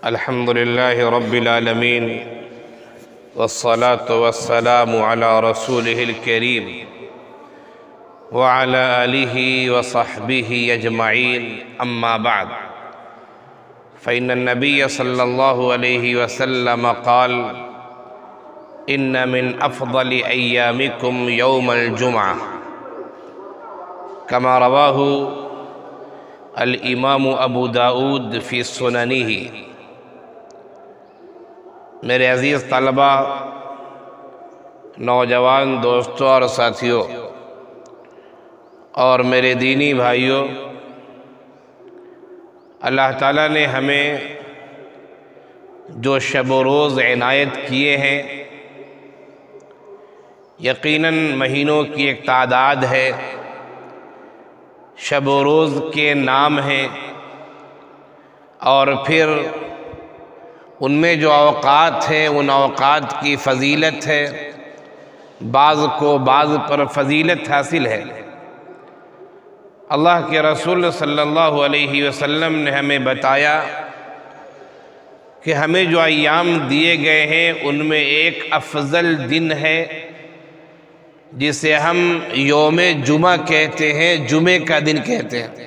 الحمد لله رب العالمين والصلاة والسلام على رسوله الكريم وعلى آله وصحبه أجمعين أما بعد فإن النبي صلى الله عليه وسلم قال إن من أفضل أيامكم يوم الجمعة كما رواه الإمام أبو داود في سننه۔ میرے عزیز طلبہ، نوجوان دوستوں اور ساتھیوں اور میرے دینی بھائیوں، اللہ تعالیٰ نے ہمیں جو شب و روز عنایت کیے ہیں، یقیناً مہینوں کی ایک تعداد ہے، شب و روز کے نام ہیں، اور پھر ان میں جو اوقات ہیں ان اوقات کی فضیلت ہے، بعض کو بعض پر فضیلت حاصل ہے۔ اللہ کے رسول صلی اللہ علیہ وسلم نے ہمیں بتایا کہ ہمیں جو ایام دیے گئے ہیں ان میں ایک افضل دن ہے جسے ہم یوم جمعہ کہتے ہیں، جمعے کا دن کہتے ہیں۔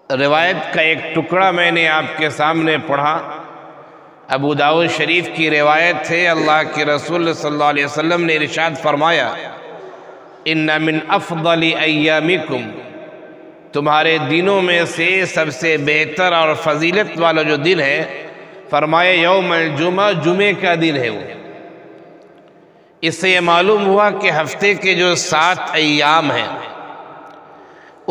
روایت کا ایک ٹکڑا میں نے آپ کے سامنے پڑھا، ابو داؤد شریف کی روایت ہے۔ اللہ کے رسول صلی اللہ علیہ وسلم نے ارشاد فرمایا، ان من افضل ایامکم، تمہارے دنوں میں سے سب سے بہتر اور فضیلت والا جو دن ہے، فرمایا یوم الجمعہ، جمعے کا دن ہے وہ۔ اس سے یہ معلوم ہوا کہ ہفتے کے جو 7 ایام ہیں،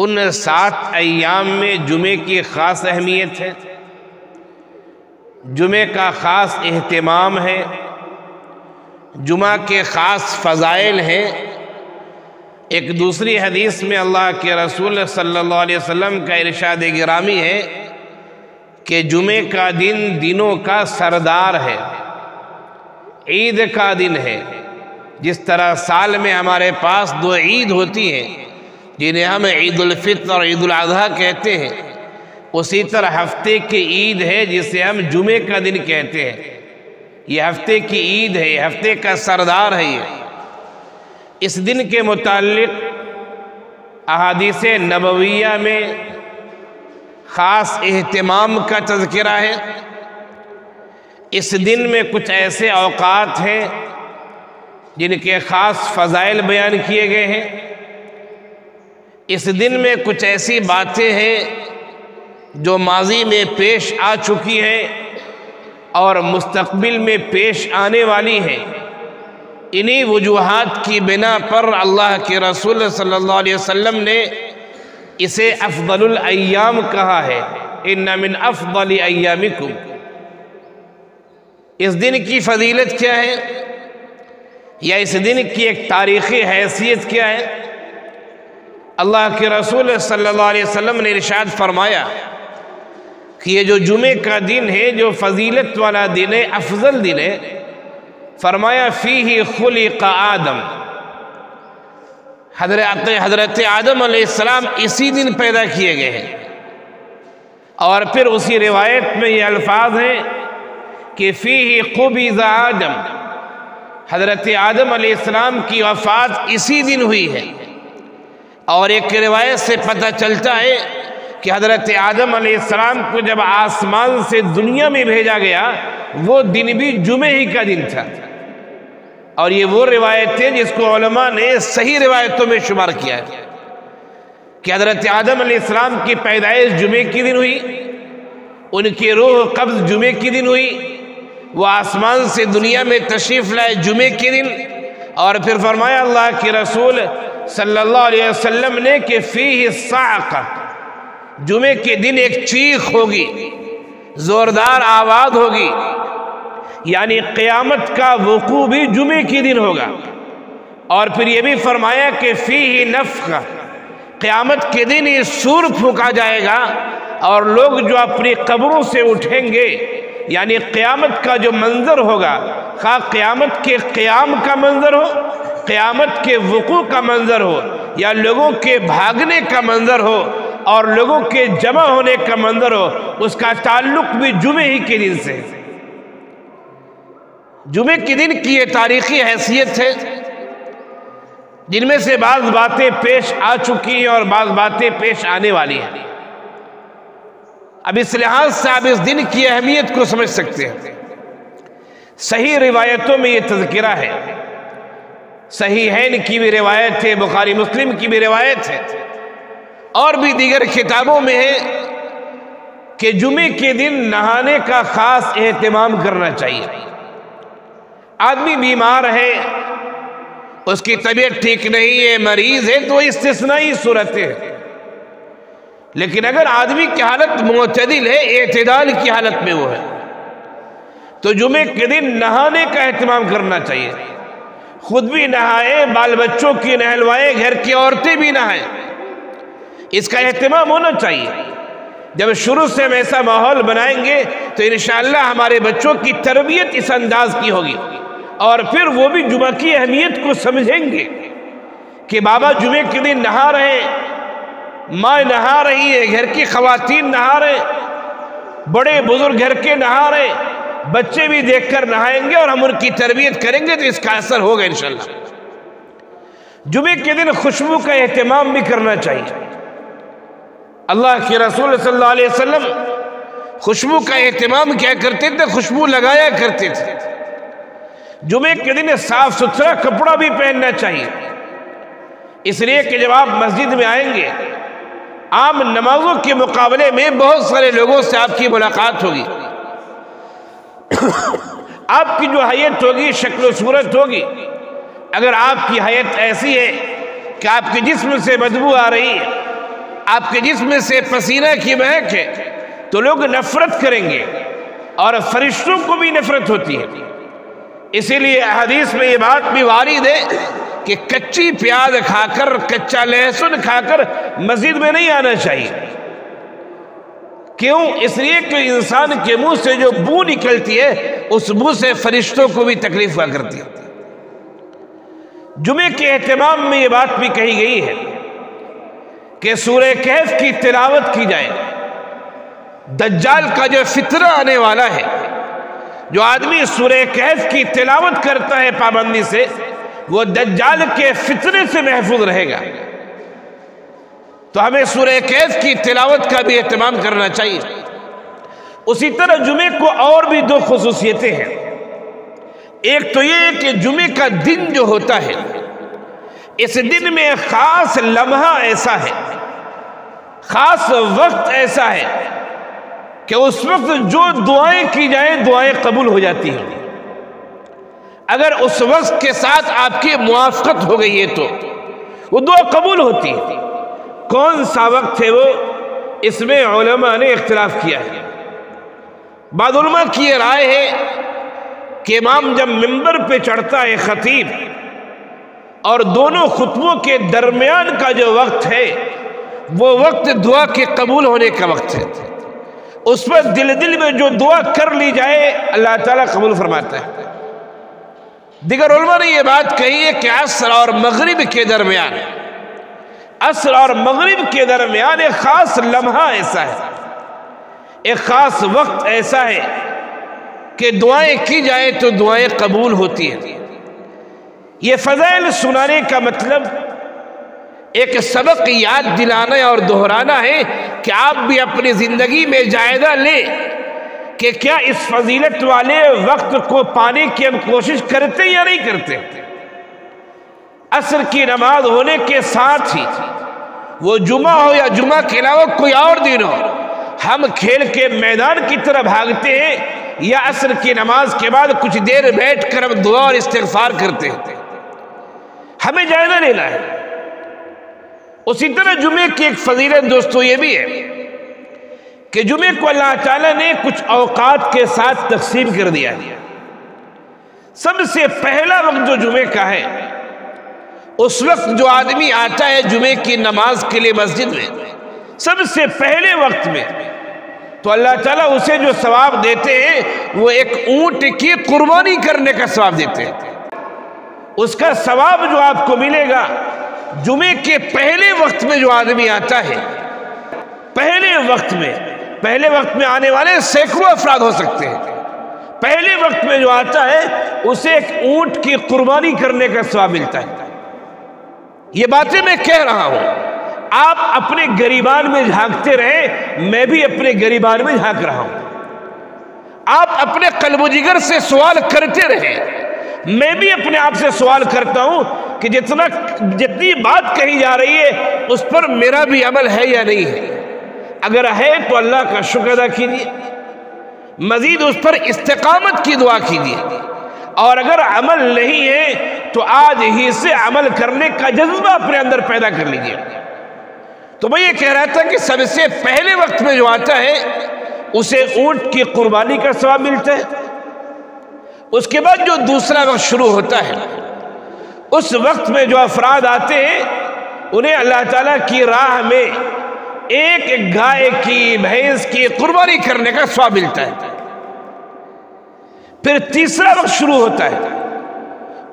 ان 7 ایام میں جمعے کی خاص اہمیت ہے، جمعے کا خاص اہتمام ہے، جمعہ کے خاص فضائل ہیں۔ ایک دوسری حدیث میں اللہ کے رسول صلی اللہ علیہ وسلم کا ارشاد گرامی ہے کہ جمعے کا دن دنوں کا سردار ہے، عید کا دن ہے۔ جس طرح سال میں ہمارے پاس 2 عید ہوتی ہیں جنہیں ہم عید الفطر اور عید الاضحیٰ کہتے ہیں، اسی طرح ہفتے کی عید ہے جسے ہم جمعے کا دن کہتے ہیں۔ یہ ہفتے کی عید ہے، یہ ہفتے کا سردار ہے۔ اس دن کے متعلق احادیث نبویہ میں خاص اہتمام کا تذکرہ ہے۔ اس دن میں کچھ ایسے اوقات ہیں جن کے خاص فضائل بیان کیے گئے ہیں۔ اس دن میں کچھ ایسی باتیں ہیں جو ماضی میں پیش آ چکی ہیں اور مستقبل میں پیش آنے والی ہیں۔ انہی وجوہات کی بنا پر اللہ کے رسول صلی اللہ علیہ وسلم نے اسے افضل الایام کہا ہے، ان من افضل ایامکم۔ اس دن کی فضیلت کیا ہے، یا اس دن کی ایک تاریخی حیثیت کیا ہے؟ اللہ کے رسول صلی اللہ علیہ وسلم نے ارشاد فرمایا کہ یہ جو جمعے کا دن ہے، جو فضیلت والا دن ہے، افضل دن ہے، فرمایا فیہ خلق آدم، حضرت آدم علیہ السلام اسی دن پیدا کیے گئے ہیں۔ اور پھر اسی روایت میں یہ الفاظ ہیں کہ فیہ قبض آدم، حضرت آدم علیہ السلام کی وفات اسی دن ہوئی ہے۔ اور ایک روایت سے پتہ چلتا ہے کہ حضرت آدم علیہ السلام کو جب آسمان سے دنیا میں بھیجا گیا، وہ دن بھی جمعے ہی کا دن تھا۔ اور یہ وہ روایت ہے جس کو علماء نے صحیح روایتوں میں شمار کیا ہے کہ حضرت آدم علیہ السلام کی پیدائش جمعے کی دن ہوئی، ان کی روح قبض جمعے کی دن ہوئی، وہ آسمان سے دنیا میں تشریف لائے جمعے کے دن۔ اور پھر فرمایا اللہ کے رسول صلی اللہ علیہ وسلم نے کہ فیہ الصاعقہ، جمعے کے دن ایک چیخ ہوگی، زوردار آواز ہوگی، یعنی قیامت کا وقوع بھی جمعے کے دن ہوگا۔ اور پھر یہ بھی فرمایا کہ فیہ نفخہ، قیامت کے دن یہ سور پھونکا جائے گا، اور لوگ جو اپنی قبروں سے اٹھیں گے، یعنی قیامت کا جو منظر ہوگا، خواہ قیامت کے قیام کا منظر ہو، قیامت کے وقوع کا منظر ہو، یا لوگوں کے بھاگنے کا منظر ہو، اور لوگوں کے جمع ہونے کا منظر ہو، اس کا تعلق بھی جمعے ہی کے دن سے۔ جمعے کے دن کی یہ تاریخی حیثیت ہے، جن میں سے بعض باتیں پیش آ چکی ہیں اور بعض باتیں پیش آنے والی ہیں۔ اب اس لحاظ سے آپ اس دن کی اہمیت کو سمجھ سکتے ہیں۔ صحیح روایتوں میں یہ تذکرہ ہے، صحیحین کی بھی روایت ہے، بخاری مسلم کی بھی روایت ہے، اور بھی دیگر کتابوں میں ہے کہ جمعے کے دن نہانے کا خاص اہتمام کرنا چاہیے۔ آدمی بیمار ہے، اس کی طبیعت ٹھیک نہیں ہے، مریض ہے، تو استثنائی صورت ہے، لیکن اگر آدمی کی حالت معتدل ہے، اعتدال کی حالت میں وہ ہے، تو جمعے کے دن نہانے کا اہتمام کرنا چاہیے۔ خود بھی نہائے، بال بچوں کی نہلوائے، گھر کی عورتیں بھی نہائیں، اس کا اہتمام ہونا چاہیے۔ جب شروع سے ہم ایسا ماحول بنائیں گے تو انشاءاللہ ہمارے بچوں کی تربیت اس انداز کی ہوگی، اور پھر وہ بھی جمعہ کی اہمیت کو سمجھیں گے کہ بابا جمعے کے دن نہا رہے ہیں، ماں نہا رہی ہے، گھر کی خواتین نہا رہے ہیں، بڑے بزرگ گھر کے نہا رہے ہیں، بچے بھی دیکھ کر نہائیں گے اور ہم ان کی تربیت کریں گے تو اس کا اثر ہوگا انشاءاللہ۔ جمعے کے دن خوشبو کا اہتمام بھی کرنا چاہیے۔ اللہ کے رسول صلی اللہ علیہ وسلم خوشبو کا اہتمام کیا کرتے تھے؟ خوشبو لگایا کرتے تھے۔ جمعے کے دن صاف ستھرا کپڑا بھی پہننا چاہیے، اس لیے کہ جب آپ مسجد میں آئیں گے، عام نمازوں کے مقابلے میں بہت سارے لوگوں سے آپ کی ملاقات ہوگی، آپ کی جو حیت ہوگی، شکل و صورت ہوگی، اگر آپ کی حیت ایسی ہے کہ آپ کے جسم سے بدبو آ رہی ہے، آپ کے جسم سے پسینہ کی مہک ہے، تو لوگ نفرت کریں گے، اور فرشتوں کو بھی نفرت ہوتی ہے۔ اسی لیے حدیث میں یہ بات بھی وارد ہے کہ کچی پیاز کھا کر، کچا لہسن کھا کر مسجد میں نہیں آنا چاہیے۔ کیوں؟ اس لیے کہ انسان کے منہ سے جو بو نکلتی ہے، اس بو سے فرشتوں کو بھی تکلیف ہوا کرتی ہے۔ جمعے کے اہتمام میں یہ بات بھی کہی گئی ہے کہ سورہ کہف کی تلاوت کی جائے۔ دجال کا جو فتنہ آنے والا ہے، جو آدمی سورہ کہف کی تلاوت کرتا ہے پابندی سے، وہ دجال کے فتنے سے محفوظ رہے گا۔ تو ہمیں سورہ کہف کی تلاوت کا بھی اہتمام کرنا چاہیے۔ اسی طرح جمعے کو اور بھی دو خصوصیتیں ہیں۔ ایک تو یہ ہے کہ جمعے کا دن جو ہوتا ہے، اس دن میں خاص لمحہ ایسا ہے، خاص وقت ایسا ہے کہ اس وقت جو دعائیں کی جائیں دعائیں قبول ہو جاتی ہیں۔ اگر اس وقت کے ساتھ آپ کی موافقت ہو گئی ہے تو وہ دعا قبول ہوتی ہے۔ کون سا وقت ہے وہ؟ اس میں علماء نے اختلاف کیا ہے۔ بعض علماء کی یہ رائے ہے کہ امام جب منبر پہ چڑھتا ہے خطیب، اور دونوں خطبوں کے درمیان کا جو وقت ہے، وہ وقت دعا کے قبول ہونے کا وقت ہے۔ اس پر دل میں جو دعا کر لی جائے اللہ تعالیٰ قبول فرماتا ہے۔ دیگر علماء نے یہ بات کہی ہے کہ عصر اور مغرب کے درمیان، عصر اور مغرب کے درمیان ایک خاص لمحہ ایسا ہے، ایک خاص وقت ایسا ہے کہ دعائیں کی جائیں تو دعائیں قبول ہوتی ہیں۔ یہ فضائل سنانے کا مطلب ایک سبق یاد دلانا اور دہرانا ہے کہ آپ بھی اپنی زندگی میں جائزہ لیں کہ کیا اس فضیلت والے وقت کو پانے کی ہم کوشش کرتے یا نہیں کرتے۔ عصر کی نماز ہونے کے ساتھ ہی، وہ جمعہ ہو یا جمعہ کے علاوہ کوئی اور دن ہو، ہم کھیل کے میدان کی طرح بھاگتے ہیں یا عصر کی نماز کے بعد کچھ دیر بیٹھ کر ہم دعا اور استغفار کرتے ہیں۔ ہمیں جائزہ لینا ہے۔ اسی طرح جمعے کی ایک فضیلت دوستو یہ بھی ہے کہ جمعے کو اللہ تعالیٰ نے کچھ اوقات کے ساتھ تقسیم کر دیا ہے۔ سب سے پہلا وقت جو جمعے کا ہے، اس وقت جو آدمی آتا ہے جمعے کی نماز کے لیے مسجد میں، سب سے پہلے وقت میں، تو اللہ تعالیٰ اسے جو ثواب دیتے ہیں وہ ایک اونٹ کی قربانی کرنے کا ثواب دیتے ہیں۔ اس کا ثواب جو آپ کو ملے گا جمعے کے پہلے وقت میں جو آدمی آتا ہے، پہلے وقت میں آنے والے سینکڑوں افراد ہو سکتے ہیں، پہلے وقت میں جو آتا ہے اسے ایک اونٹ کی قربانی کرنے کا ثواب ملتا ہے۔ یہ باتیں میں کہہ رہا ہوں، آپ اپنے گریبان میں جھانکتے رہیں، میں بھی اپنے گریبان میں جھانک رہا ہوں۔ آپ اپنے قلب و جگر سے سوال کرتے رہیں، میں بھی اپنے آپ سے سوال کرتا ہوں کہ جتنی بات کہی جا رہی ہے اس پر میرا بھی عمل ہے یا نہیں ہے۔ اگر ہے تو اللہ کا شکر ادا کیجیے، مزید اس پر استقامت کی دعا کیجیے، اور اگر عمل نہیں ہے تو آج ہی سے عمل کرنے کا جذبہ اپنے اندر پیدا کر لیجیے۔ تو میں یہ کہہ رہا تھا کہ سب سے پہلے وقت میں جو آتا ہے اسے اونٹ کی قربانی کا ثواب ملتا ہے۔ اس کے بعد جو دوسرا وقت شروع ہوتا ہے، اس وقت میں جو افراد آتے ہیں انہیں اللہ تعالیٰ کی راہ میں ایک گائے کی، بھینس کی قربانی کرنے کا ثواب ملتا ہے۔ پھر تیسرا وقت شروع ہوتا ہے،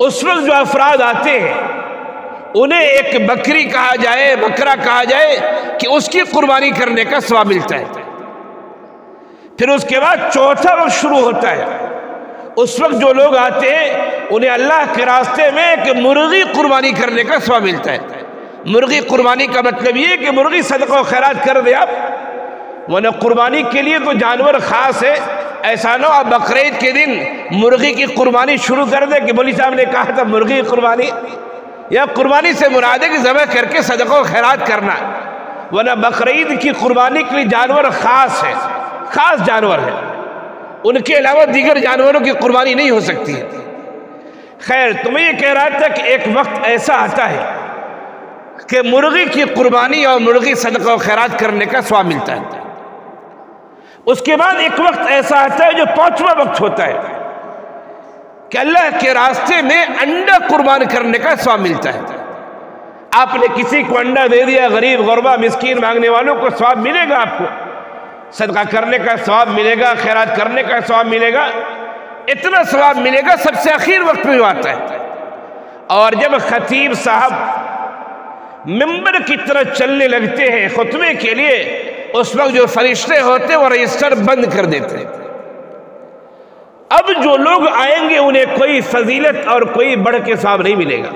اس وقت جو افراد آتے ہیں انہیں ایک بکری کہا جائے، بکرا کہا جائے کہ اس کی قربانی کرنے کا ثواب ملتا ہے۔ پھر اس کے بعد چوتھا وقت شروع ہوتا ہے، اس وقت جو لوگ آتے ہیں انہیں اللہ کے راستے میں ایک مرغی قربانی کرنے کا ثواب ملتا ہے۔ مرغی قربانی کا مطلب یہ ہے کہ مرغی صدقہ و خیرات کر دے آپ، ورنہ قربانی کے لیے تو جانور خاص ہے، ایسا نہ آپ بقرعید کے دن مرغی کی قربانی شروع کر دیں کہ مولوی صاحب نے کہا تھا مرغی قربانی، یا قربانی سے مراد ہے کہ ذبح کر کے صدقہ و خیرات کرنا، ورنہ بقرعید کی قربانی کے لیے جانور خاص ہے، خاص جانور ہے، ان کے علاوہ دیگر جانوروں کی قربانی نہیں ہو سکتی ہے۔ خیر، تو میں یہ کہہ رہا تھا کہ ایک وقت ایسا آتا ہے کہ مرغی کی قربانی اور مرغی صدقہ و خیرات کرنے کا ثواب ملتا ہے۔ اس کے بعد ایک وقت ایسا آتا ہے جو پانچواں وقت ہوتا ہے کہ اللہ کے راستے میں انڈا قربان کرنے کا ثواب ملتا ہے۔ آپ نے کسی کو انڈا دے دیا، غریب غربا مسکین مانگنے والوں کو ثواب ملے گا، آپ کو صدقہ کرنے کا ثواب ملے گا، خیرات کرنے کا ثواب ملے گا، اتنا ثواب ملے گا سب سے آخر وقت میں جو آتا ہے۔ اور جب خطیب صاحب ممبر کی طرف چلنے لگتے ہیں خطبے کے لیے، اس وقت جو فرشتے ہوتے وہ رجسٹر بند کر دیتے ہیں۔ اب جو لوگ آئیں گے انہیں کوئی فضیلت اور کوئی بڑھ کے ثواب نہیں ملے گا۔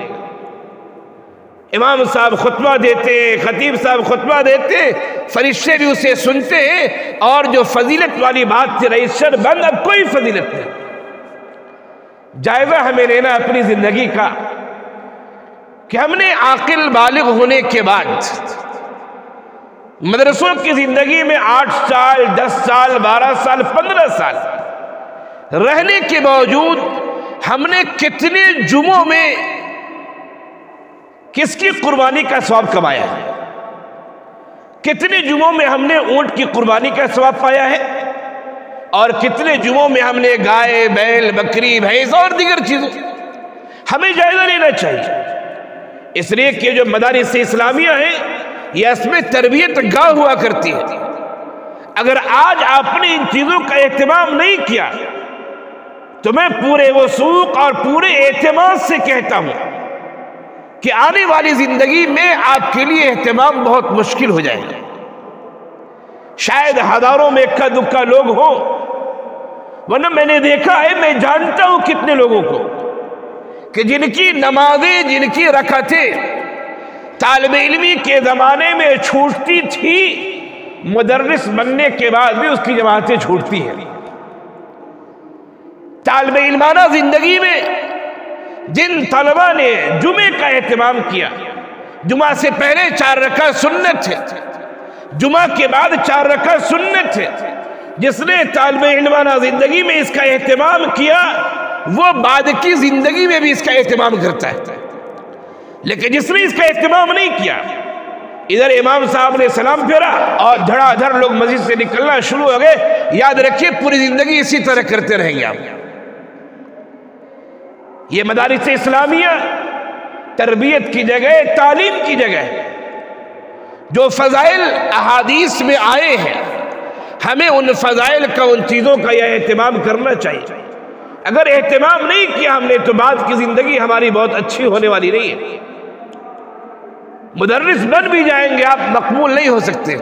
امام صاحب خطبہ دیتے ہیں، خطیب صاحب خطبہ دیتے ہیں، فرشتے بھی اسے سنتے ہیں، اور جو فضیلت والی بات تھی رجسٹر بند، اب کوئی فضیلت نہیں۔ جائزہ ہمیں لینا اپنی زندگی کا کہ ہم نے عاقل بالغ ہونے کے بعد مدرسوں کی زندگی میں 8 سال 10 سال 12 سال 15 سال رہنے کے باوجود ہم نے کتنے جمعوں میں کس کی قربانی کا ثواب کمایا ہے؟ کتنے جمعوں میں ہم نے اونٹ کی قربانی کا ثواب پایا ہے؟ اور کتنے جمعوں میں ہم نے گائے، بیل، بکری، بھینس اور دیگر چیزوں؟ ہمیں جائزہ لینا چاہیے، اس لیے کہ جو مدارس اسلامیہ ہیں یہ اس میں تربیت گاہ ہوا کرتی ہے۔ اگر آج آپ نے ان چیزوں کا اہتمام نہیں کیا تو میں پورے وثوق اور پورے اعتماد سے کہتا ہوں کہ آنے والی زندگی میں آپ کے لیے اہتمام بہت مشکل ہو جائے گا۔ شاید ہزاروں میں اکا دکا لوگ ہوں، ورنہ میں نے دیکھا ہے، میں جانتا ہوں کتنے لوگوں کو کہ جن کی نمازیں، جن کی رکعتیں طالب علمی کے زمانے میں چھوٹتی تھی، مدرس بننے کے بعد بھی اس کی جماعتیں چھوٹتی ہیں۔ طالب علمانہ زندگی میں جن طلبہ نے جمعے کا اہتمام کیا، جمعہ سے پہلے 4 رکعت سنت ہے، جمعہ کے بعد 4 رکعت سنت ہے، جس نے طالب علمانہ زندگی میں اس کا اہتمام کیا وہ بعد کی زندگی میں بھی اس کا اہتمام کرتا ہے۔ لیکن جس نے اس کا اہتمام نہیں کیا، ادھر امام صاحب نے سلام پھیرا اور دھڑا دھڑ لوگ مسجد سے نکلنا شروع ہو گئے، یاد رکھیے پوری زندگی اسی طرح کرتے رہیں گے آپ۔ یہ مدارس اسلامیہ تربیت کی جگہ، تعلیم کی جگہ ہے۔ جو فضائل احادیث میں آئے ہیں ہمیں ان فضائل کا، ان چیزوں کا یہ اہتمام کرنا چاہیے۔ اگر اہتمام نہیں کیا ہم نے تو بعد کی زندگی ہماری بہت اچھی ہونے والی نہیں ہے۔ مدرس بن بھی جائیں گے آپ، مقبول نہیں ہو سکتے۔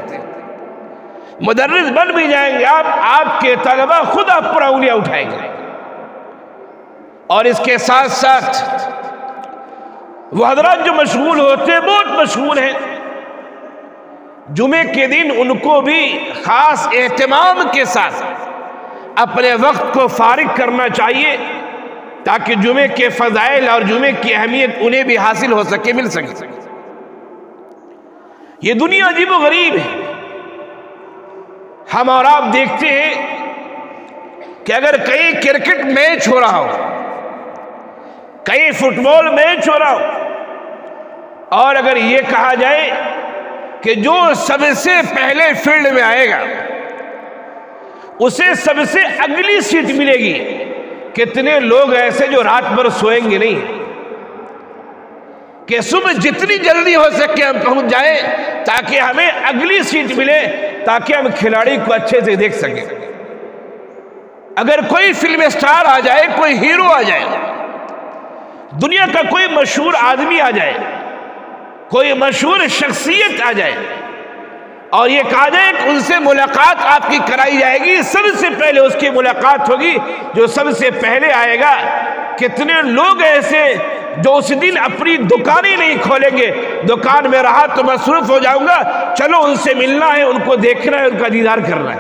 مدرس بن بھی جائیں گے آپ کے طلبہ خود آپ پر انگلیاں اٹھائیں گے۔ اور اس کے ساتھ ساتھ وہ حضرات جو مشغول ہوتے ہیں، بہت مشغول ہیں، جمعے کے دن ان کو بھی خاص اہتمام کے ساتھ اپنے وقت کو فارغ کرنا چاہیے تاکہ جمعے کے فضائل اور جمعے کی اہمیت انہیں بھی حاصل ہو سکے، مل سکے۔ یہ دنیا عجیب و غریب ہے۔ ہم اور آپ دیکھتے ہیں کہ اگر کہیں کرکٹ میچ ہو رہا ہو، کہیں فٹ بال میچ ہو رہا ہو، اور اگر یہ کہا جائے کہ جو سب سے پہلے فیلڈ میں آئے گا اسے سب سے اگلی سیٹ ملے گی، کتنے لوگ ایسے جو رات بھر سوئیں گے نہیں کہ صبح جتنی جلدی ہو سکے ہم پہنچ جائیں تاکہ ہمیں اگلی سیٹ ملے، تاکہ ہم کھلاڑی کو اچھے سے دیکھ سکیں۔ اگر کوئی فلم اسٹار آ جائے، کوئی ہیرو آ جائے، دنیا کا کوئی مشہور آدمی آ جائے، کوئی مشہور شخصیت آ جائے اور یہ کہا جائے کہ ان سے ملاقات آپ کی کرائی جائے گی، سب سے پہلے اس کی ملاقات ہوگی جو سب سے پہلے آئے گا۔ کتنے لوگ ایسے جو اس دن اپنی دکانیں نہیں کھولیں گے، دکان میں رہا تو مصروف ہو جاؤں گا، چلو ان سے ملنا ہے، ان کو دیکھنا ہے، ان کا دیدار کرنا ہے۔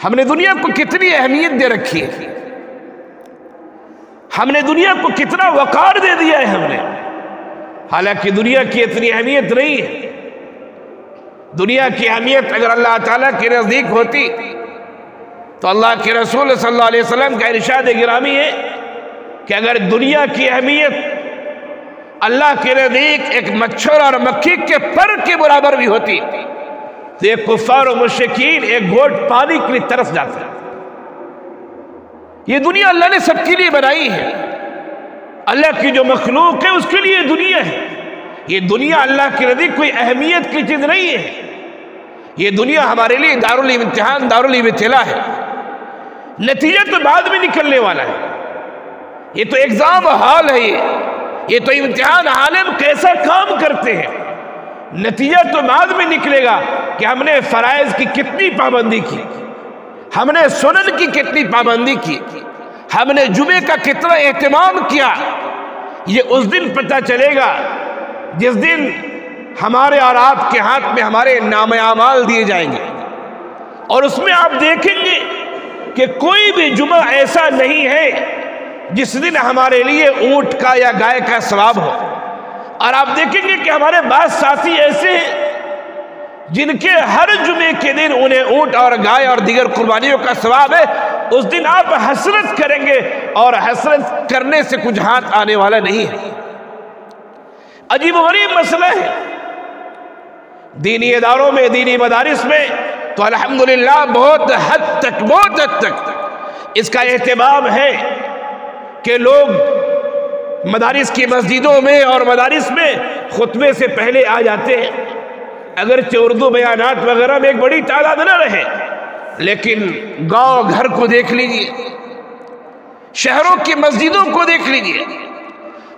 ہم نے دنیا کو کتنی اہمیت دے رکھی ہے، ہم نے دنیا کو کتنا وقار دے دیا ہے ہم نے، حالانکہ دنیا کی اتنی اہمیت نہیں ہے۔ دنیا کی اہمیت اگر اللہ تعالیٰ کے نزدیک ہوتی تو اللہ کے رسول صلی اللہ علیہ وسلم کا ارشاد گرامی ہے کہ اگر دنیا کی اہمیت اللہ کے نزدیک ایک مچھر اور مکھی کے پر کے برابر بھی ہوتی تو ایک کفار و مشرکین ایک گھونٹ پانی کے لیے ترس جاتے۔ یہ دنیا اللہ نے سب کے لیے بنائی ہے، اللہ کی جو مخلوق ہے اس کے لیے دنیا ہے۔ یہ دنیا اللہ کے نزدیک کوئی اہمیت کی چیز نہیں ہے، یہ دنیا ہمارے لیے دارالامتحان، دارالابتلاء ہے، نتیجہ تو بعد میں نکلنے والا ہے۔ یہ تو ایگزام ہال ہے، یہ تو امتحان حال ہے، ہم کیسا کام کرتے ہیں، نتیجہ تو بعد میں نکلے گا کہ ہم نے فرائض کی کتنی پابندی کی، ہم نے سنن کی کتنی پابندی کی، ہم نے جمعے کا کتنا اہتمام کیا۔ یہ اس دن پتہ چلے گا جس دن ہمارے اور آپ کے ہاتھ میں ہمارے نام اعمال دیے جائیں گے، اور اس میں آپ دیکھیں گے کہ کوئی بھی جمعہ ایسا نہیں ہے جس دن ہمارے لیے اونٹ کا یا گائے کا ثواب ہو، اور آپ دیکھیں گے کہ ہمارے بعض ساتھی ایسے ہیں جن کے ہر جمعے کے دن انہیں اونٹ اور گائے اور دیگر قربانیوں کا ثواب ہے۔ اس دن آپ حسرت کریں گے اور حسرت کرنے سے کچھ ہاتھ آنے والا نہیں ہے۔ عجیب و غریب مسئلہ ہے دینی اداروں میں، دینی مدارس میں تو الحمدللہ بہت حد تک اس کا اہتمام ہے کہ لوگ مدارس کی مسجدوں میں اور مدارس میں خطبے سے پہلے آ جاتے ہیں، اگرچہ اردو بیانات وغیرہ میں ایک بڑی تعداد نہ رہے، لیکن گاؤں گھر کو دیکھ لیجئے، شہروں کی مسجدوں کو دیکھ لیجئے،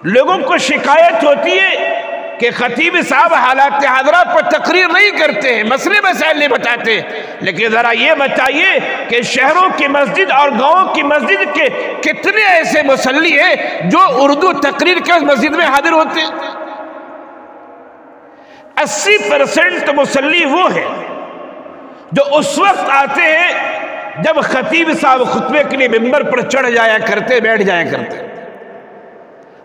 لوگوں کو شکایت ہوتی ہے کہ خطیب صاحب حالات حاضرہ پر تقریر نہیں کرتے ہیں، مسئلے مسائل نہیں بتاتے، لیکن ذرا یہ بتائیے کہ شہروں کی مسجد اور گاؤں کی مسجد کے کتنے ایسے مصلی ہیں جو اردو تقریر کے اس مسجد میں حاضر ہوتے ہیں؟ 80% مصلی وہ ہیں جو اس وقت آتے ہیں جب خطیب صاحب خطبے کے لیے ممبر پر چڑھ جایا کرتے، بیٹھ جایا کرتے،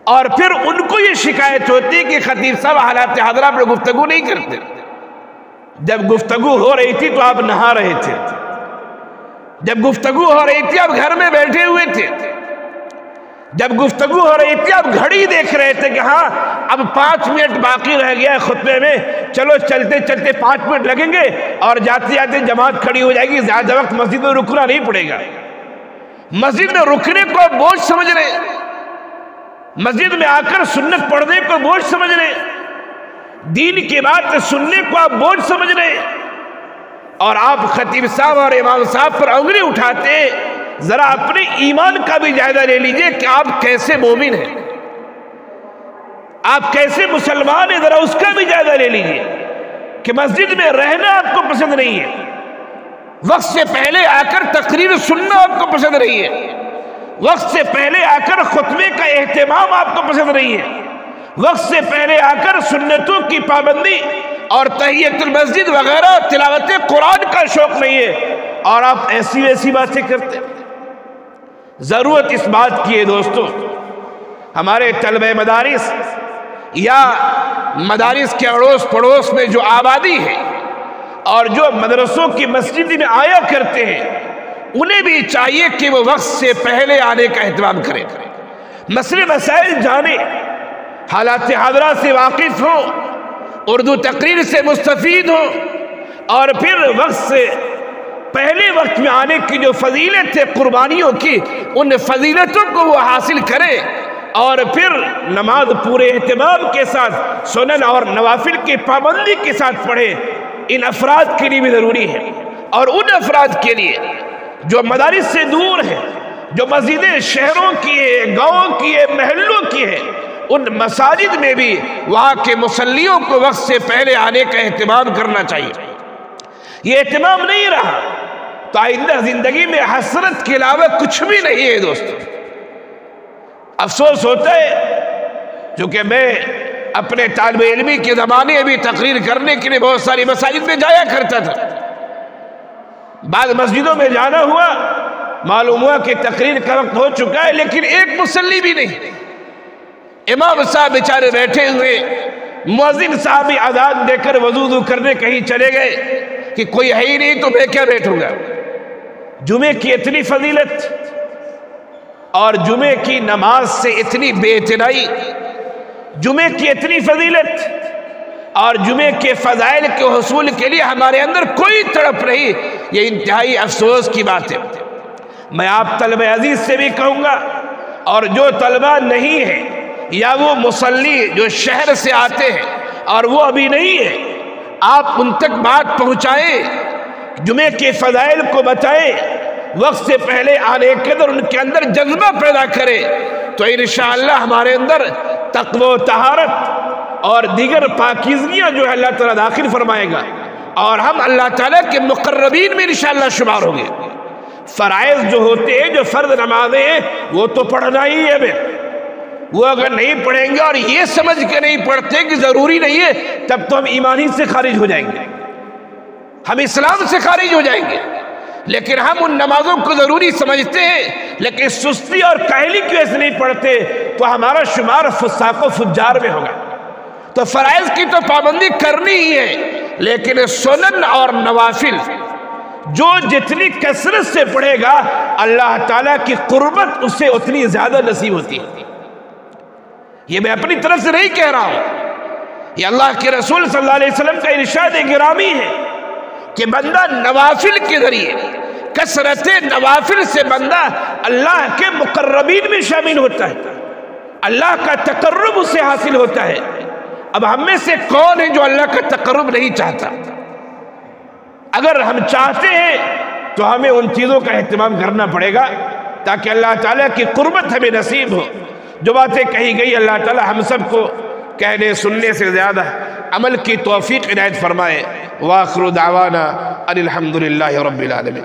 اور پھر ان کو یہ شکایت ہوتی کہ خطیب صاحب حالات حاضرہ پر گفتگو نہیں کرتے۔ جب گفتگو ہو رہی تھی تو آپ نہا رہے تھے، جب گفتگو ہو رہی تھی آپ گھر میں بیٹھے ہوئے تھے، جب گفتگو ہو رہی تھی آپ گھڑی دیکھ رہے تھے کہ ہاں اب 5 منٹ باقی رہ گیا ہے خطبے میں، چلو چلتے چلتے 5 منٹ لگیں گے اور جاتے جاتے جماعت کھڑی ہو جائے گی، زیادہ وقت مسجد میں رکنا نہیں پڑے گا۔ مسجد میں رکنے کو آپ بوجھ سمجھ رہے، مسجد میں آ کر سنت پڑھنے کو بوجھ سمجھ رہے، دین کی بات سننے کو آپ بوجھ سمجھ رہے، اور آپ خطیب صاحب اور امام صاحب پر انگلی اٹھاتے۔ ذرا اپنے ایمان کا بھی جائزہ لے لیجئے کہ آپ کیسے مومن ہیں، آپ کیسے مسلمان ہیں، ذرا اس کا بھی جائزہ لے لیجئے کہ مسجد میں رہنا آپ کو پسند نہیں ہے، وقت سے پہلے آ کر تقریر سننا آپ کو پسند نہیں ہے، وقت سے پہلے آ کر خطبے کا اہتمام آپ کو پسند نہیں ہے، وقت سے پہلے آ کر سنتوں کی پابندی اور تحیت المسجد وغیرہ تلاوت قرآن کا شوق نہیں ہے، اور آپ ایسی ویسی باتیں کرتے ہیں۔ ضرورت اس بات کی ہے دوستو، ہمارے طلبہ مدارس یا مدارس کے اڑوس پڑوس میں جو آبادی ہے اور جو مدرسوں کی مسجد میں آیا کرتے ہیں، انہیں بھی چاہیے کہ وہ وقت سے پہلے آنے کا اہتمام کریں، مسئلے مسائل جانیں، حالات حاضرہ سے واقف ہوں، اردو تقریر سے مستفید ہوں، اور پھر وقت سے پہلے وقت میں آنے کی جو فضیلت ہے قربانیوں کی، ان فضیلتوں کو وہ حاصل کرے، اور پھر نماز پورے اہتمام کے ساتھ سنن اور نوافل کی پابندی کے ساتھ پڑھے۔ ان افراد کے لیے بھی ضروری ہے، اور ان افراد کے لیے جو مدارس سے دور ہیں، جو مسجدیں شہروں کی ہے، گاؤں کی ہے، محلوں کی ہے، ان مساجد میں بھی وہاں کے مصلیوں کو وقت سے پہلے آنے کا اہتمام کرنا چاہیے۔ یہ اہتمام نہیں رہا تو آئندہ زندگی میں حسرت کے علاوہ کچھ بھی نہیں ہے دوستو۔ افسوس ہوتا ہے، چونکہ میں اپنے طالب علمی کے زمانے بھی تقریر کرنے کے لیے بہت ساری مساجد میں جایا کرتا تھا، بعض مسجدوں میں جانا ہوا، معلوم ہوا کہ تقریر کا وقت ہو چکا ہے لیکن ایک مصلی بھی نہیں، امام صاحب بیچارے بیٹھے ہوئے، مؤذن صاحب بھی اذان دے کر وضو کرنے کہیں چلے گئے کہ کوئی ہے ہی نہیں تو میں کیا بیٹھوں گا۔ جمعے کی اتنی فضیلت اور جمعے کی نماز سے اتنی بے اعتنائی، جمعے کی اتنی فضیلت اور جمعے کے فضائل کے حصول کے لیے ہمارے اندر کوئی تڑپ نہیں، یہ انتہائی افسوس کی بات ہے۔ میں آپ طلبہ عزیز سے بھی کہوں گا، اور جو طلبہ نہیں ہیں یا وہ مصلی جو شہر سے آتے ہیں اور وہ ابھی نہیں ہے، آپ ان تک بات پہنچائیں، جمعے کے فضائل کو بتائیں، وقت سے پہلے آنے کے اندر ان کے اندر جذبہ پیدا کرے، تو انشاءاللہ ہمارے اندر تقوی و طہارت اور دیگر پاکیزگیاں جو ہے اللہ تعالیٰ داخل فرمائے گا، اور ہم اللہ تعالیٰ کے مقربین میں انشاءاللہ شمار ہوں گے۔ فرائض جو ہوتے ہیں، جو فرض نمازیں ہیں، وہ تو پڑھنا ہی ہے ہمیں، وہ اگر نہیں پڑھیں گے اور یہ سمجھ کے نہیں پڑھتے کہ ضروری نہیں ہے، تب تو ہم ایمان ہی سے خارج ہو جائیں گے، ہم اسلام سے خارج ہو جائیں گے۔ لیکن ہم ان نمازوں کو ضروری سمجھتے ہیں لیکن سستی اور کاہلی کی وجہ سے نہیں پڑھتے، تو ہمارا شمار فساق و فجار میں ہوگا۔ تو فرائض کی تو پابندی کرنی ہی ہے، لیکن سنن اور نوافل جو جتنی کثرت سے پڑھے گا اللہ تعالیٰ کی قربت اسے اتنی زیادہ نصیب ہوتی ہے۔ یہ میں اپنی طرف سے نہیں کہہ رہا ہوں، یہ اللہ کے رسول صلی اللہ علیہ وسلم کا ارشاد گرامی ہے کہ بندہ نوافل کے ذریعے، کثرت نوافل سے بندہ اللہ کے مقربین میں شامل ہوتا ہے، اللہ کا تقرب اسے حاصل ہوتا ہے۔ اب ہم میں سے کون ہے جو اللہ کا تقرب نہیں چاہتا؟ اگر ہم چاہتے ہیں تو ہمیں ان چیزوں کا اہتمام کرنا پڑے گا تاکہ اللہ تعالیٰ کی قربت ہمیں نصیب ہو۔ جو باتیں کہی گئی اللہ تعالیٰ ہم سب کو کہنے سننے سے زیادہ عمل کی توفیق عنایت فرمائے۔ وآخر دعوانا ان الحمد للہ رب العالمین۔